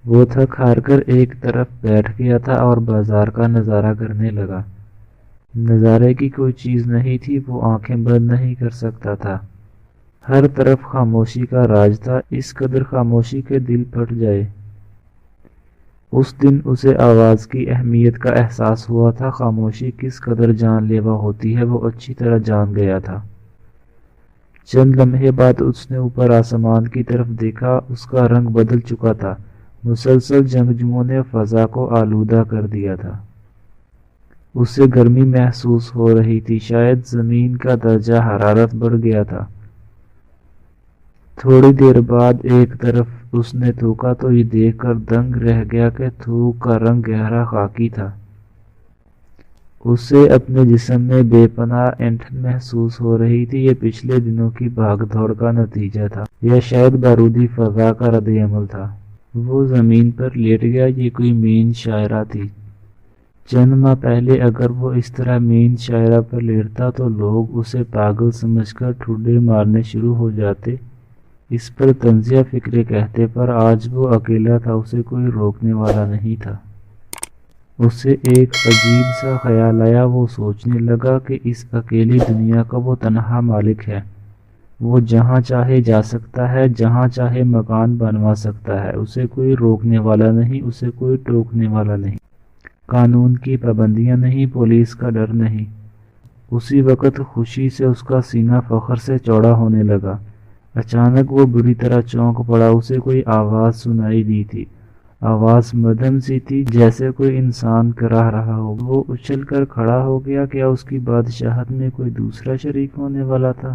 وہ تھک ہار کر ایک طرف بیٹھ گیا تھا اور بازار کا نظارہ کرنے لگا۔ نظارے کی کوئی چیز نہیں تھی، وہ آنکھیں بند نہیں کر سکتا تھا۔ ہر طرف خاموشی کا راج تھا، اس قدر خاموشی کہ دل پھٹ جائے۔ اس دن اسے آواز کی اہمیت کا احساس ہوا تھا۔ خاموشی کس قدر جان لیوا ہوتی ہے وہ اچھی طرح جان گیا تھا۔ چند لمحے بعد اس نے اوپر آسمان کی طرف دیکھا، اس کا رنگ بدل چکا تھا۔ مسلسل جنگجوؤں نے فضا کو آلودہ کر دیا تھا۔ اسے گرمی محسوس ہو رہی تھی، شاید زمین کا درجہ حرارت بڑھ گیا تھا۔ تھوڑی دیر بعد ایک طرف اس نے تھوکا تو یہ دیکھ کر دنگ رہ گیا کہ تھوک کا رنگ گہرا خاکی تھا۔ اسے اپنے جسم میں بے پناہ اینٹھن محسوس ہو رہی تھی۔ یہ پچھلے دنوں کی بھاگ دوڑ کا نتیجہ تھا یا شاید بارودی فضا کا رد عمل تھا۔ وہ زمین پر لیٹ گیا۔ یہ کوئی مین شاعرہ تھی۔ چند ماہ پہلے اگر وہ اس طرح مین شاعرہ پر لیٹتا تو لوگ اسے پاگل سمجھ کر ٹھڈے مارنے شروع ہو جاتے، اس پر طنزیہ فکرے کہتے، پر آج وہ اکیلا تھا، اسے کوئی روکنے والا نہیں تھا۔ اسے ایک عجیب سا خیال آیا۔ وہ سوچنے لگا کہ اس اکیلی دنیا کا وہ تنہا مالک ہے۔ وہ جہاں چاہے جا سکتا ہے، جہاں چاہے مکان بنوا سکتا ہے، اسے کوئی روکنے والا نہیں، اسے کوئی ٹوکنے والا نہیں، قانون کی پابندیاں نہیں، پولیس کا ڈر نہیں۔ اسی وقت خوشی سے اس کا سینہ فخر سے چوڑا ہونے لگا۔ اچانک وہ بری طرح چونک پڑا۔ اسے کوئی آواز سنائی دی تھی، آواز مدھم سی تھی، جیسے کوئی انسان کراہ رہا ہو۔ وہ اچھل کر کھڑا ہو گیا۔ کیا اس کی بادشاہت میں کوئی دوسرا شریک ہونے والا تھا؟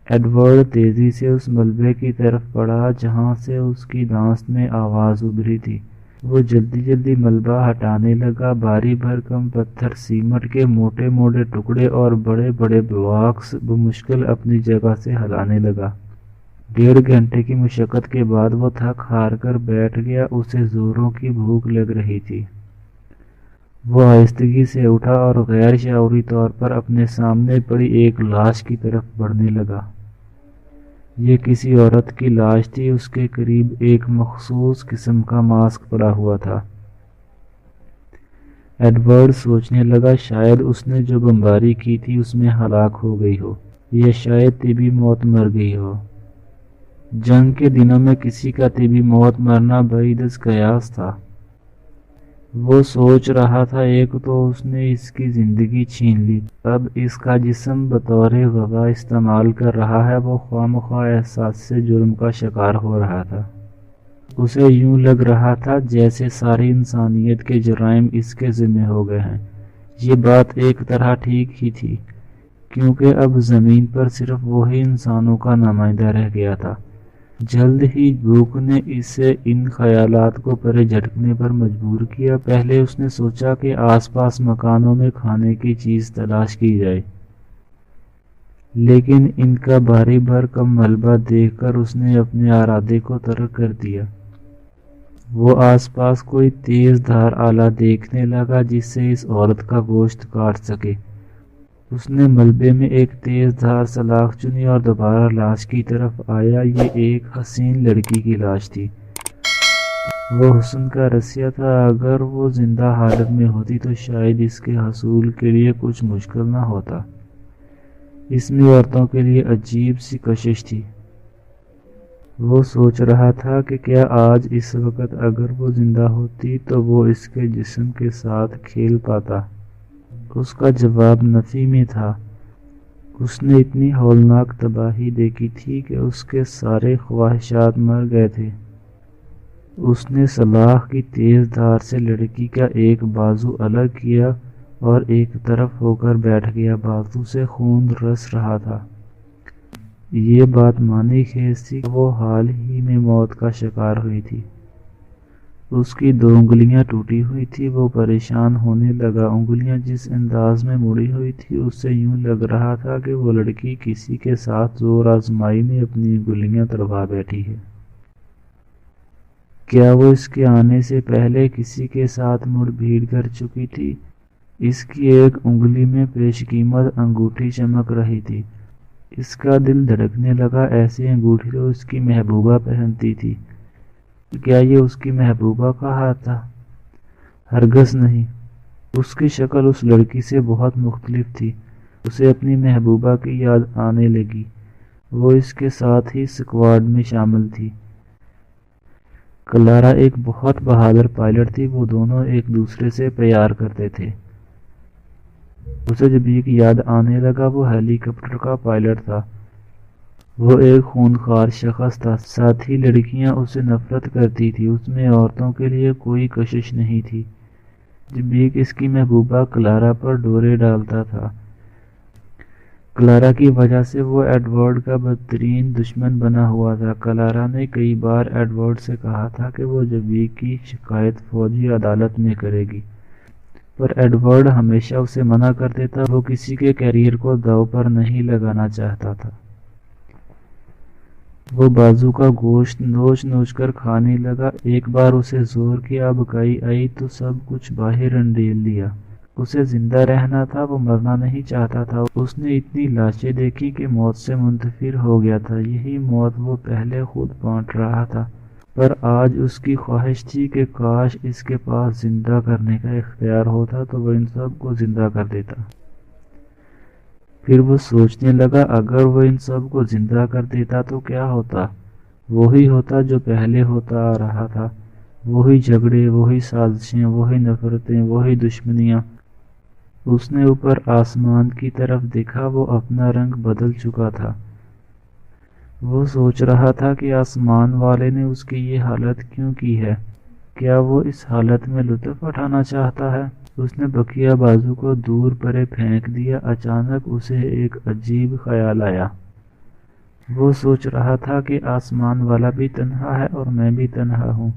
ایڈورڈ تیزی سے اس ملبے کی طرف بڑھا جہاں سے اس کی دانست میں آواز ابھری تھی۔ وہ جلدی جلدی ملبہ ہٹانے لگا۔ بھاری بھرکم پتھر، سیمٹ کے موٹے موٹے ٹکڑے اور بڑے بڑے بلاکس بمشکل اپنی جگہ سے ہلانے لگا۔ 1.5 گھنٹے کی مشقت کے بعد وہ تھک ہار کر بیٹھ گیا۔ اسے زوروں کی بھوک لگ رہی تھی۔ وہ آہستگی سے اٹھا اور غیر شعوری طور پر اپنے سامنے پڑی ایک لاش کی طرف بڑھنے لگا۔ یہ کسی عورت کی لاش تھی۔ اس کے قریب ایک مخصوص قسم کا ماسک پڑا ہوا تھا۔ ایڈورڈ سوچنے لگا، شاید اس نے جو بمباری کی تھی اس میں ہلاک ہو گئی ہو، یا شاید طبی موت مر گئی ہو۔ جنگ کے دنوں میں کسی کا طبی موت مرنا بعید از قیاس تھا۔ وہ سوچ رہا تھا، ایک تو اس نے اس کی زندگی چھین لی، اب اس کا جسم بطور غذا استعمال کر رہا ہے۔ وہ خواہ مخواہ احساس سے جرم کا شکار ہو رہا تھا۔ اسے یوں لگ رہا تھا جیسے ساری انسانیت کے جرائم اس کے ذمہ ہو گئے ہیں۔ یہ بات ایک طرح ٹھیک ہی تھی، کیونکہ اب زمین پر صرف وہی انسانوں کا نمائندہ رہ گیا تھا۔ جلد ہی بھوک نے اسے ان خیالات کو پرے جھٹکنے پر مجبور کیا۔ پہلے اس نے سوچا کہ آس پاس مکانوں میں کھانے کی چیز تلاش کی جائے، لیکن ان کا بھاری بھرکم ملبہ دیکھ کر اس نے اپنے ارادے کو ترک کر دیا۔ وہ آس پاس کوئی تیز دھار آلہ دیکھنے لگا جس سے اس عورت کا گوشت کاٹ سکے۔ اس نے ملبے میں ایک تیز دھار سلاخ چنی اور دوبارہ لاش کی طرف آیا۔ یہ ایک حسین لڑکی کی لاش تھی۔ وہ حسن کا رسیا تھا۔ اگر وہ زندہ حالت میں ہوتی تو شاید اس کے حصول کے لیے کچھ مشکل نہ ہوتا۔ اس میں عورتوں کے لیے عجیب سی کشش تھی۔ وہ سوچ رہا تھا کہ کیا آج اس وقت اگر وہ زندہ ہوتی تو وہ اس کے جسم کے ساتھ کھیل پاتا؟ اس کا جواب نفی میں تھا۔ اس نے اتنی ہولناک تباہی دیکھی تھی کہ اس کے سارے خواہشات مر گئے تھے۔ اس نے سلاخ کی تیز دھار سے لڑکی کا ایک بازو الگ کیا اور ایک طرف ہو کر بیٹھ گیا۔ بازو سے خون رس رہا تھا۔ یہ بات معنی خیز تھی کہ وہ حال ہی میں موت کا شکار ہوئی تھی۔ اس کی 2 انگلیاں ٹوٹی ہوئی تھی۔ وہ پریشان ہونے لگا۔ انگلیاں جس انداز میں مڑی ہوئی تھی اس سے یوں لگ رہا تھا کہ وہ لڑکی کسی کے ساتھ زور آزمائی میں اپنی انگلیاں تڑوا بیٹھی ہے۔ کیا وہ اس کے آنے سے پہلے کسی کے ساتھ مڑ بھیڑ کر چکی تھی؟ اس کی ایک انگلی میں پیش قیمت انگوٹھی چمک رہی تھی۔ اس کا دل دھڑکنے لگا۔ ایسی انگوٹھی تو اس کی محبوبہ پہنتی تھی۔ کیا یہ اس کی محبوبہ کا ہاتھ تھا؟ ہرگز نہیں۔ اس کی شکل اس لڑکی سے بہت مختلف تھی۔ اسے اپنی محبوبہ کی یاد آنے لگی۔ وہ اس کے ساتھ ہی اسکواڈ میں شامل تھی۔ کلارا ایک بہت بہادر پائلٹ تھی۔ وہ دونوں ایک دوسرے سے پیار کرتے تھے۔ اسے جب ایک یاد آنے لگا وہ ہیلی کاپٹر کا پائلٹ تھا۔ وہ ایک خونخوار شخص تھا۔ ساتھ ہی لڑکیاں اسے نفرت کرتی تھی۔ اس میں عورتوں کے لیے کوئی کشش نہیں تھی۔ جب ایک اس کی محبوبہ کلارا پر ڈورے ڈالتا تھا۔ کلارا کی وجہ سے وہ ایڈورڈ کا بدترین دشمن بنا ہوا تھا۔ کلارا نے کئی بار ایڈورڈ سے کہا تھا کہ وہ جبی کی شکایت فوجی عدالت میں کرے گی، پر ایڈورڈ ہمیشہ اسے منع کر دیتا۔ وہ کسی کے کیریئر کو داؤ پر نہیں لگانا چاہتا تھا۔ وہ بازو کا گوشت نوچ نوچ کر کھانے لگا۔ ایک بار اسے زور کی آبکائی آئی تو سب کچھ باہر انڈیل دیا۔ اسے زندہ رہنا تھا، وہ مرنا نہیں چاہتا تھا۔ اس نے اتنی لاشیں دیکھی کہ موت سے منتفر ہو گیا تھا۔ یہی موت وہ پہلے خود بانٹ رہا تھا، پر آج اس کی خواہش تھی کہ کاش اس کے پاس زندہ کرنے کا اختیار ہوتا تو وہ ان سب کو زندہ کر دیتا۔ پھر وہ سوچنے لگا اگر وہ ان سب کو زندہ کر دیتا تو کیا ہوتا؟ وہی ہوتا جو پہلے ہوتا آ رہا تھا، وہی جھگڑے، وہی سازشیں، وہی نفرتیں، وہی دشمنیاں۔ اس نے اوپر آسمان کی طرف دیکھا، وہ اپنا رنگ بدل چکا تھا۔ وہ سوچ رہا تھا کہ آسمان والے نے اس کی یہ حالت کیوں کی ہے؟ کیا وہ اس حالت میں لطف اٹھانا چاہتا ہے؟ اس نے بقیہ بازو کو دور پرے پھینک دیا۔ اچانک اسے ایک عجیب خیال آیا۔ وہ سوچ رہا تھا کہ آسمان والا بھی تنہا ہے اور میں بھی تنہا ہوں۔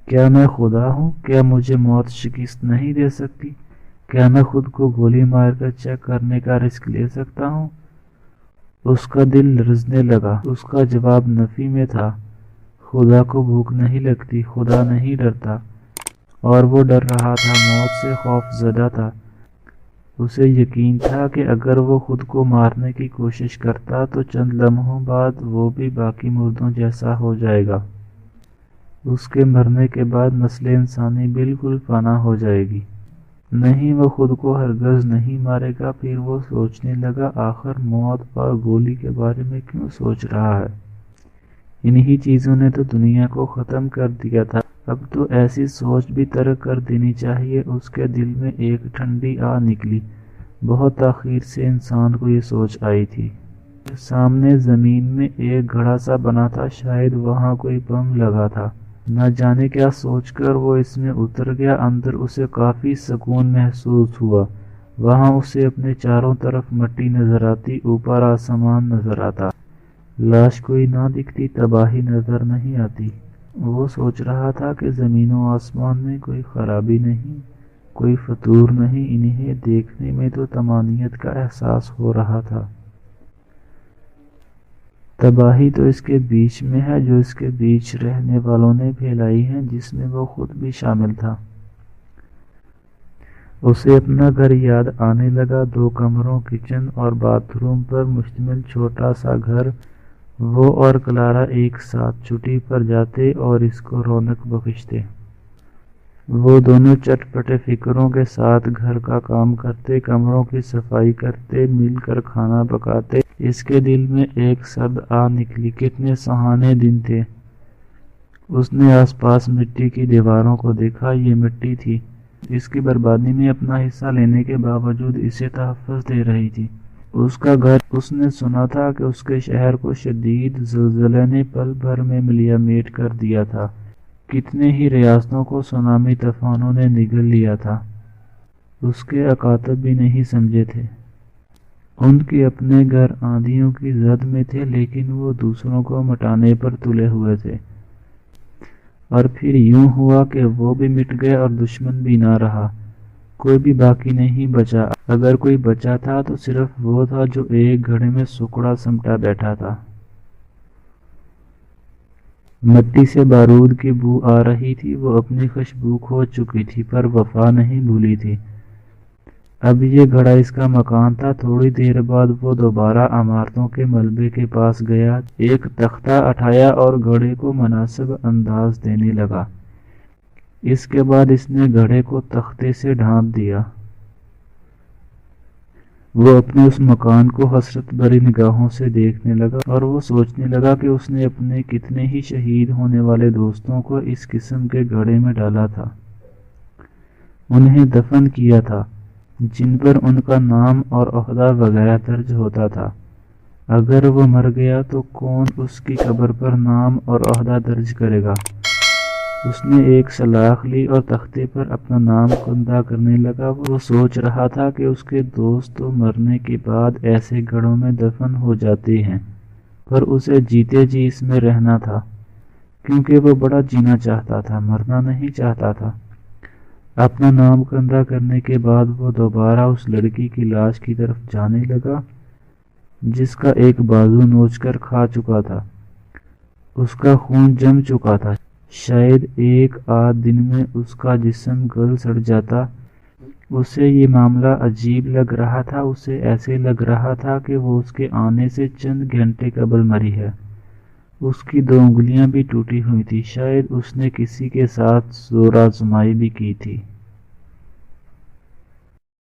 کیا میں خدا ہوں؟ کیا مجھے موت شکست نہیں دے سکتی؟ کیا میں خود کو گولی مار کر چیک کرنے کا رسک لے سکتا ہوں؟ اس کا دل لرزنے لگا۔ اس کا جواب نفی میں تھا۔ خدا کو بھوک نہیں لگتی، خدا نہیں ڈرتا، اور وہ ڈر رہا تھا، موت سے خوف زدہ تھا۔ اسے یقین تھا کہ اگر وہ خود کو مارنے کی کوشش کرتا تو چند لمحوں بعد وہ بھی باقی مردوں جیسا ہو جائے گا۔ اس کے مرنے کے بعد نسل انسانی بالکل فنا ہو جائے گی۔ نہیں، وہ خود کو ہرگز نہیں مارے گا۔ پھر وہ سوچنے لگا آخر موت اور گولی کے بارے میں کیوں سوچ رہا ہے؟ انہی چیزوں نے تو دنیا کو ختم کر دیا تھا۔ اب تو ایسی سوچ بھی ترک کر دینی چاہیے۔ اس کے دل میں ایک ٹھنڈی آہ نکلی۔ بہت تاخیر سے انسان کو یہ سوچ آئی تھی۔ سامنے زمین میں ایک گڑھا سا بنا تھا، شاید وہاں کوئی بم لگا تھا۔ نہ جانے کیا سوچ کر وہ اس میں اتر گیا۔ اندر اسے کافی سکون محسوس ہوا۔ وہاں اسے اپنے چاروں طرف مٹی نظر آتی، اوپر آسمان نظر آتا۔ لاش کوئی نہ دکھتی، تباہی نظر نہیں آتی۔ وہ سوچ رہا تھا کہ زمین و آسمان میں کوئی خرابی نہیں، کوئی فطور نہیں۔ انہیں دیکھنے میں تو طمانینت کا احساس ہو رہا تھا۔ تباہی تو اس کے بیچ میں ہے، جو اس کے بیچ رہنے والوں نے پھیلائی ہے، جس میں وہ خود بھی شامل تھا۔ اسے اپنا گھر یاد آنے لگا۔ 2 کمروں، کچن اور باتھ روم پر مشتمل چھوٹا سا گھر۔ وہ اور کلارا ایک ساتھ چھٹی پر جاتے اور اس کو رونق بخشتے۔ وہ دونوں چٹپٹے فکروں کے ساتھ گھر کا کام کرتے، کمروں کی صفائی کرتے، مل کر کھانا پکاتے۔ اس کے دل میں ایک سرد آہ نکلی۔ کتنے سہانے دن تھے۔ اس نے آس پاس مٹی کی دیواروں کو دیکھا۔ یہ مٹی تھی، اس کی بربادی میں اپنا حصہ لینے کے باوجود اسے تحفظ دے رہی تھی۔ اس کا گھر، اس نے سنا تھا کہ اس کے شہر کو شدید زلزلے نے پل بھر میں ملیا میٹ کر دیا تھا۔ کتنے ہی ریاستوں کو سونامی طوفانوں نے نگل لیا تھا۔ اس کے اکاتب بھی نہیں سمجھے تھے۔ ان کے اپنے گھر آندھیوں کی زد میں تھے، لیکن وہ دوسروں کو مٹانے پر تلے ہوئے تھے۔ اور پھر یوں ہوا کہ وہ بھی مٹ گئے اور دشمن بھی نہ رہا۔ کوئی بھی باقی نہیں بچا۔ اگر کوئی بچا تھا تو صرف وہ تھا جو ایک گھڑے میں سکڑا سمٹا بیٹھا تھا۔ مٹی سے بارود کی بو آ رہی تھی۔ وہ اپنی خوشبو کھو چکی تھی، پر وفا نہیں بھولی تھی۔ اب یہ گھڑا اس کا مکان تھا۔ تھوڑی دیر بعد وہ دوبارہ عمارتوں کے ملبے کے پاس گیا، ایک تختہ اٹھایا اور گھڑے کو مناسب انداز دینے لگا۔ اس کے بعد اس نے گھڑے کو تختے سے ڈھانپ دیا۔ وہ اپنے اس مکان کو حسرت بھری نگاہوں سے دیکھنے لگا اور وہ سوچنے لگا کہ اس نے اپنے کتنے ہی شہید ہونے والے دوستوں کو اس قسم کے گھڑے میں ڈالا تھا، انہیں دفن کیا تھا، جن پر ان کا نام اور عہدہ وغیرہ درج ہوتا تھا۔ اگر وہ مر گیا تو کون اس کی قبر پر نام اور عہدہ درج کرے گا؟ اس نے ایک سلاخ لی اور تختے پر اپنا نام کندہ کرنے لگا۔ وہ سوچ رہا تھا کہ اس کے دوست تو مرنے کے بعد ایسے گھڑوں میں دفن ہو جاتے ہیں، پر اسے جیتے جی اس میں رہنا تھا، کیونکہ وہ بڑا جینا چاہتا تھا، مرنا نہیں چاہتا تھا۔ اپنا نام کندہ کرنے کے بعد وہ دوبارہ اس لڑکی کی لاش کی طرف جانے لگا جس کا ایک بازو نوچ کر کھا چکا تھا۔ اس کا خون جم چکا تھا، شاید ایک آدھ دن میں اس کا جسم گل سڑ جاتا۔ اسے یہ معاملہ عجیب لگ رہا تھا، اسے ایسے لگ رہا تھا کہ وہ اس کے آنے سے چند گھنٹے قبل مری ہے۔ اس کی 2 انگلیاں بھی ٹوٹی ہوئی تھی، شاید اس نے کسی کے ساتھ زور آزمائی بھی کی تھی۔